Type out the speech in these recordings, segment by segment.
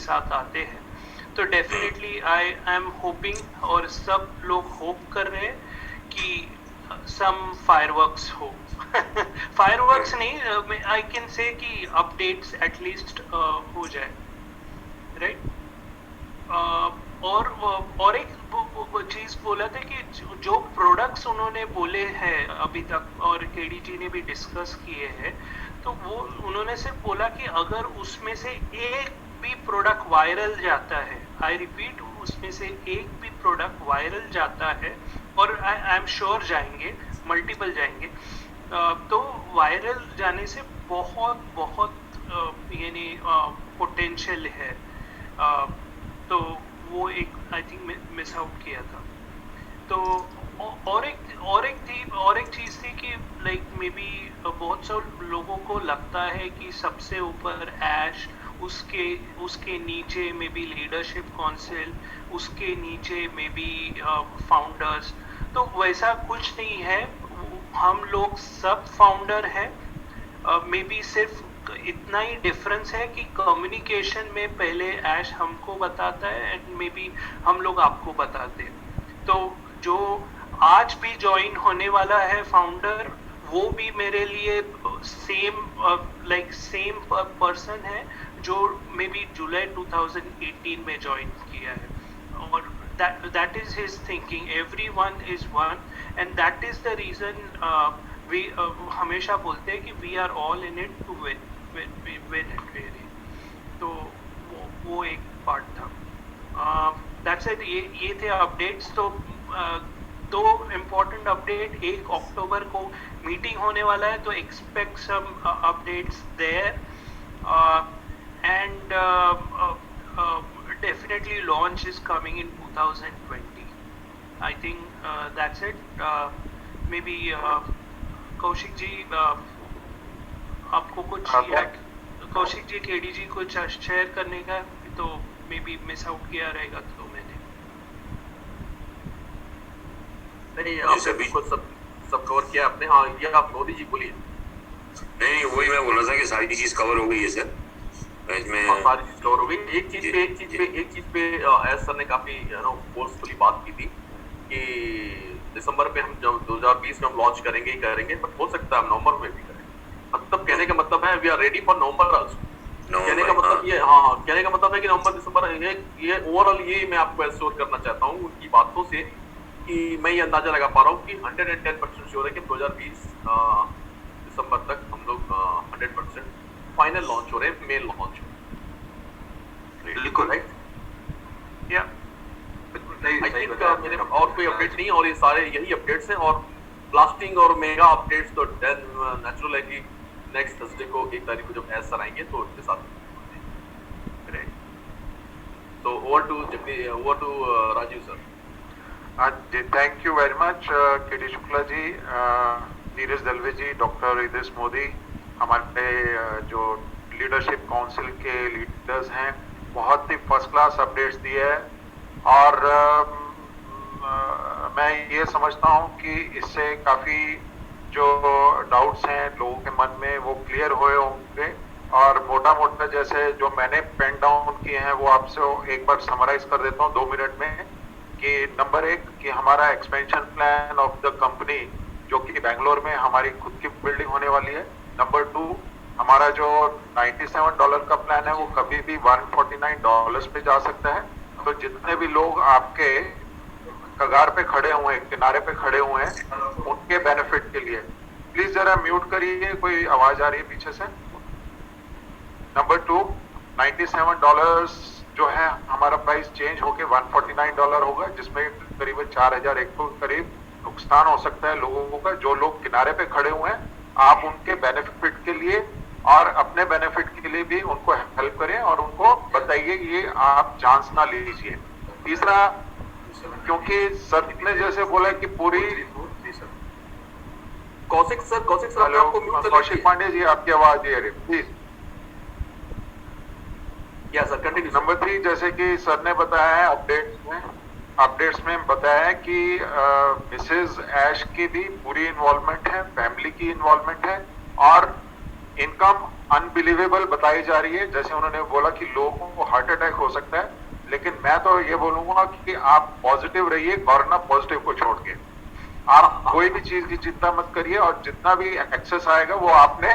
साथ आते हैं, तो डेफिनेटली आई एम होपिंग और सब लोग होप कर रहे हैं कि सम फायरवर्क्स हो फायरवर्क्स नहीं, आई कैन से कि अपडेट्स एटलीस्ट हो जाए, राइट। और एक चीज बोला था कि जो प्रोडक्ट्स उन्होंने बोले हैं अभी तक और केडी जी ने भी डिस्कस किए हैं, तो वो उन्होंने सिर्फ बोला कि अगर उसमें से एक भी प्रोडक्ट वायरल जाता है, आई रिपीट, उसमें से एक भी प्रोडक्ट वायरल जाता है, और आई एम श्योर जाएंगे, मल्टीपल जाएंगे, तो वायरल जाने से बहुत बहुत यानी पोटेंशियल है, तो वो एक आई थिंक मिस आउट किया था। तो और एक चीज थी कि लाइक मे बी बहुत से लोगों को लगता है कि सबसे ऊपर ऐश, उसके नीचे मे बी लीडरशिप काउंसिल, उसके नीचे मे बी फाउंडर्स, तो वैसा कुछ नहीं है, हम लोग सब फाउंडर हैं, मे बी सिर्फ इतना ही डिफरेंस है कि कम्युनिकेशन में पहले ऐश हमको बताता है एंड मे बी हम लोग आपको बताते हैं। तो जो आज भी ज्वाइन होने वाला है फाउंडर, वो भी मेरे लिए सेम पर्सन है जो मे बी जुलाई 2018 में ज्वाइन किया है, और that is his thinking, everyone is one, and that is the reason we हमेशा बोलते हैं कि we are all in it to win it really। तो वो एक पार्ट था। that's it, ये थे अपडेट्स। तो दो इम्पोर्टेंट अपडेट, 1 अक्टूबर को मीटिंग होने वाला है, तो expect some updates there, and definitely launch is coming in 2020. I think that's it. Maybe Kaushik ji, आपको कुछ कौशिक जी, केडी जी कुछ शेयर करने का, तो मे बी मिस आउट किया रहेगा तो मैंने नहीं, आपने बिल्कुल सब कवर किया आपने। हाँ, ये आप मोदी जी बोलिए। नहीं, वही मैं बोल रहा था कि सारी चीज कवर हो गई है सर इसमें, सारी चीज कवर हो गई। एक चीज पे एस सर ने काफी फोर्सफुली बात की थी कि दिसंबर पे हम जब 2020 में हम लॉन्च करेंगे, बट हो सकता है हम नवंबर में भी करें। मतलब कहने का मतलब है we are ready for November also. कहने का मतलब ये, हाँ, कहने का मतलब है कि नवंबर दिसंबर, ये ओवरऑल ये मैं आपको एश्योर करना चाहता हूँ उनकी बातों से, कि मैं ये अंदाजा लगा पा रहा हूँ कि 110% श्योर है कि 2020 दिसंबर तक हम लोग 100% फाइनल लॉन्च हो रहे हैं, मेल लॉन्च हो रहे हैं। बिल्कुल राइट, या आई थिंक मेरे और कोई अपडेट नहीं, और ये सारे यही अपडेट्स हैं। और ब्लास्टिंग और मेगा अपडेट्स तो नेचुरल है कि नेक्स्ट थर्सडे को 1 तारीख को जब एस सर आएंगे तो उनके साथ। तो over to Rajiv sir. Thank you very much KD Shukla ji, Neeraj Dalve ji, doctor Idris Modi, हमारे जो लीडरशिप काउंसिल के लीडर्स हैं, बहुत ही फर्स्ट क्लास अपडेट्स दिए हैं। और मैं ये समझता हूँ कि इससे काफ़ी जो डाउट्स हैं लोगों के मन में वो क्लियर हुए होंगे। और मोटा मोटा जैसे जो मैंने पेन डाउन किए हैं वो आपसे एक बार समराइज कर देता हूँ 2 मिनट में। कि नंबर 1 कि हमारा expansion plan of the company जो कि बेंगलोर में हमारी खुद की बिल्डिंग होने वाली है। नंबर 2, हमारा जो $97 का प्लान है वो कभी भी $149 पे जा सकता है। तो जितने भी लोग आपके कगार पे खड़े हुए हैं, किनारे पे खड़े हुए हैं, उनके बेनिफिट के लिए प्लीज जरा म्यूट करिए, कोई आवाज आ रही है पीछे से। नंबर 2, $97 जो है हमारा प्राइस चेंज होके $149 होगा, जिसमें करीब 4,000 एक करीब नुकसान हो सकता है लोगों का। जो लोग किनारे पे खड़े हुए हैं, आप उनके बेनिफिट के लिए और अपने बेनिफिट के लिए भी उनको हेल्प करें और उनको बताइए ये आप चांस ना लीजिए। तीसरा, क्योंकि सर ने जैसे बोला कि पूरी कौशिक सर कौशिक पांडे जी, आपकी आवाज आ रही है प्लीज। या सर कंटिन्यू। नंबर 3, जैसे कि सर ने बताया है अपडेट्स में बताया है कि मिसेज ऐश की भी पूरी इन्वॉल्वमेंट है, फैमिली की इन्वॉल्वमेंट है, और इनकम अनबिलीवेबल बताई जा रही है। जैसे उन्होंने बोला कि लोगों को हार्ट अटैक हो हो सकता है, लेकिन मैं तो ये बोलूंगा कि आप पॉजिटिव रहिए, कोरोना पॉजिटिव को छोड़ के। आप कोई भी चीज की चिंता मत करिए, और जितना भी एक्सेस आएगा वो आपने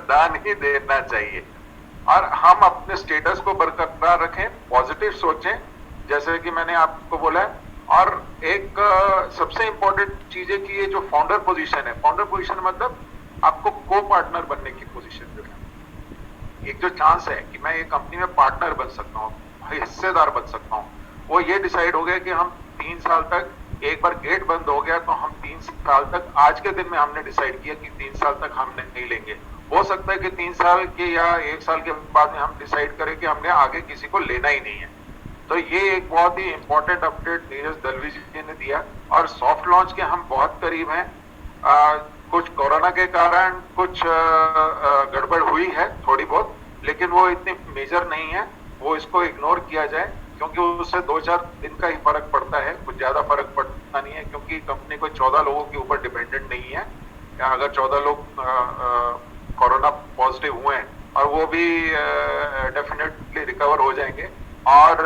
दान ही देना चाहिए। और हम अपने स्टेटस को बरकरार रखें, पॉजिटिव सोचें, जैसे कि मैंने आपको बोला है। और एक सबसे इंपॉर्टेंट चीज है कि ये जो फाउंडर पोजीशन है, फाउंडर पोजीशन मतलब आपको को पार्टनर बनने की पोजीशन जो है, एक जो चांस है कि मैं ये कंपनी में पार्टनर बन सकता हूँ, हिस्सेदार बन सकता हूँ, वो ये डिसाइड हो गया कि हम 3 साल तक, एक बार गेट बंद हो गया तो हम 3 साल तक, आज के दिन में हमने डिसाइड किया कि 3 साल तक हम नहीं लेंगे। हो सकता है कि 3 साल के या 1 साल के बाद में हम डिसाइड करें कि हमने आगे किसी को लेना ही नहीं है। तो ये एक बहुत ही इंपॉर्टेंट अपडेट नीरज दलवी जी ने दिया, और सॉफ्ट लॉन्च के हम बहुत करीब हैं। कुछ कोरोना के कारण कुछ गड़बड़ हुई है थोड़ी बहुत, लेकिन वो इतनी मेजर नहीं है, वो इसको इग्नोर किया जाए, क्योंकि उससे 2-4 दिन का ही फर्क पड़ता है, कुछ ज्यादा फर्क पड़ता नहीं है, क्योंकि कंपनी कोई 14 लोगों के ऊपर डिपेंडेंट नहीं है। अगर 14 लोग कोरोना पॉजिटिव हुए हैं, और वो भी डेफिनेटली रिकवर हो जाएंगे। और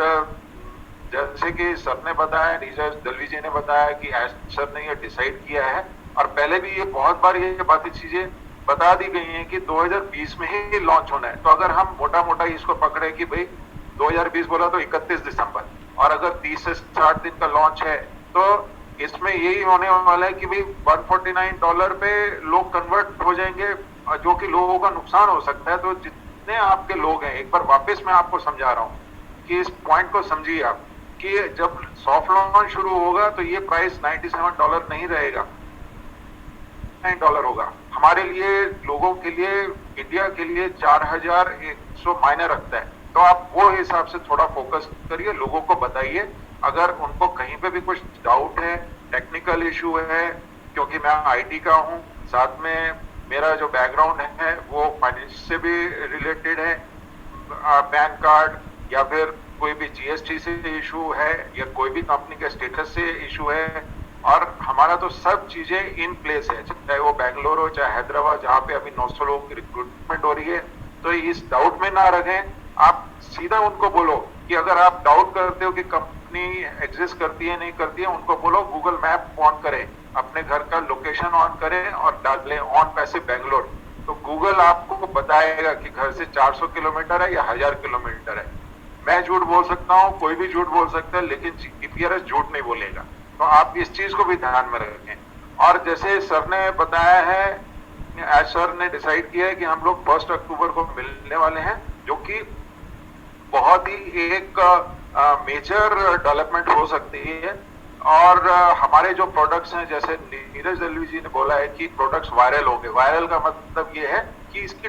जैसे कि सर ने बताया, नीरज दलवी जी ने बताया कि सर ने ये डिसाइड किया है, और पहले भी ये बहुत बार ये बातें चीजें बता दी गई हैं कि 2020 में ही लॉन्च होना है। तो अगर हम मोटा मोटा इसको पकड़े कि भाई 2020 बोला तो 31 दिसंबर, और अगर 30 से 60 दिन का लॉन्च है, तो इसमें यही होने वाला है कि भाई $149 पे लोग कन्वर्ट हो जाएंगे, जो कि लोगों का नुकसान हो सकता है। तो जितने आपके लोग हैं, एक बार वापस मैं आपको समझा रहा हूँ कि इस पॉइंट को समझिए आप, कि जब सॉफ्ट लॉन्च शुरू होगा तो ये प्राइस $97 नहीं रहेगा, $9 होगा। हमारे लिए, लोगों के लिए, इंडिया के लिए 4100 मायने रखता है। तो आप वो हिसाब से थोड़ा फोकस करिए, लोगों को बताइए। अगर उनको कहीं पे भी कुछ डाउट है, टेक्निकल इशू है, क्योंकि मैं आईटी का हूँ, साथ में मेरा जो बैकग्राउंड है वो फाइनेंस से भी रिलेटेड है, पैन कार्ड या फिर कोई भी जीएसटी से इशू है, या कोई भी कंपनी के स्टेटस से इशू है, और हमारा तो सब चीजें इन प्लेस है, चाहे वो बेंगलोर हो चाहे हैदराबाद, जहाँ पे अभी 900 लोगों की रिक्रूटमेंट हो रही है। तो इस डाउट में ना रहें, आप सीधा उनको बोलो कि अगर आप डाउट करते हो कि कंपनी एग्जिस्ट करती है नहीं करती है, उनको बोलो गूगल मैप ऑन करें, अपने घर का लोकेशन ऑन करें और डालें ऑन पैसे बेंगलोर। तो गूगल आपको बताएगा कि घर से 400 किलोमीटर है या 1000 किलोमीटर है। मैं झूठ बोल सकता हूँ, कोई भी झूठ बोल सकता है, लेकिन जीपीआरएस झूठ नहीं बोलेगा। तो आप इस चीज को भी ध्यान में रखें। और जैसे सर ने बताया है, आज सर ने डिसाइड किया है कि हम लोग 1 अक्टूबर को मिलने वाले हैं, जो कि बहुत ही एक मेजर डेवलपमेंट हो सकती है। और हमारे जो प्रोडक्ट्स हैं, जैसे नीरज दलवी जी ने बोला है कि प्रोडक्ट्स वायरल होंगे। वायरल का मतलब ये है कि इसकी